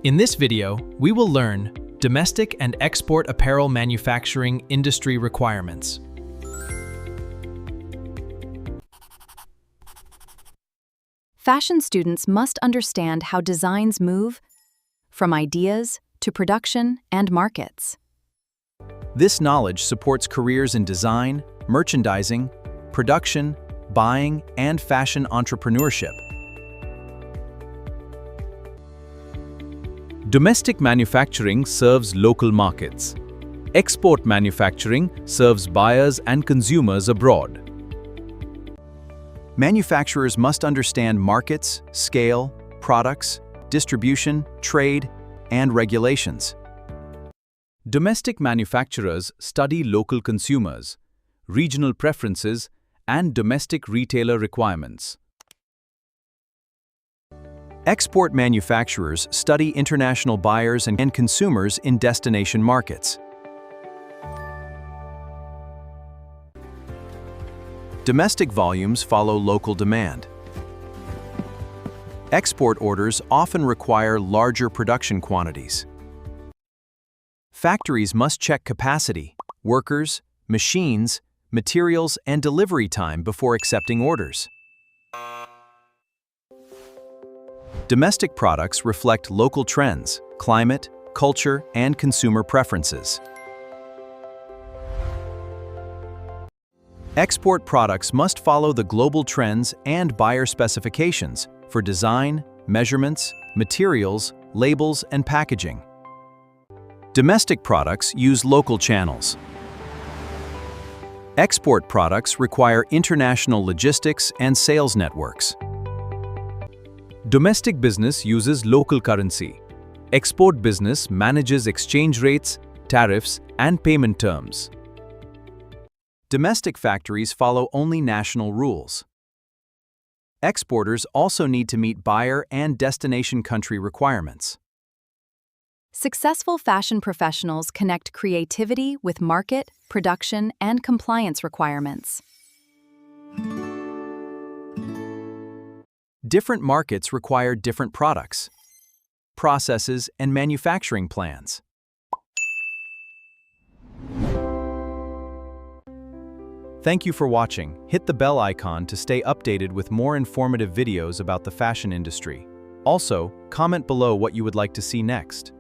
In this video, we will learn domestic and export apparel manufacturing industry requirements. Fashion students must understand how designs move from ideas to production and markets. This knowledge supports careers in design, merchandising, production, buying, and fashion entrepreneurship. Domestic manufacturing serves local markets. Export manufacturing serves buyers and consumers abroad. Manufacturers must understand markets, scale, products, distribution, trade, and regulations. Domestic manufacturers study local consumers, regional preferences, and domestic retailer requirements. Export manufacturers study international buyers and consumers in destination markets. Domestic volumes follow local demand. Export orders often require larger production quantities. Factories must check capacity, workers, machines, materials, and delivery time before accepting orders. Domestic products reflect local trends, climate, culture, and consumer preferences. Export products must follow the global trends and buyer specifications for design, measurements, materials, labels, and packaging. Domestic products use local channels. Export products require international logistics and sales networks. Domestic business uses local currency. Export business manages exchange rates, tariffs, and payment terms. Domestic factories follow only national rules. Exporters also need to meet buyer and destination country requirements. Successful fashion professionals connect creativity with market, production, and compliance requirements. Different markets require different products, processes, and manufacturing plans. Thank you for watching. Hit the bell icon to stay updated with more informative videos about the fashion industry. Also, comment below what you would like to see next.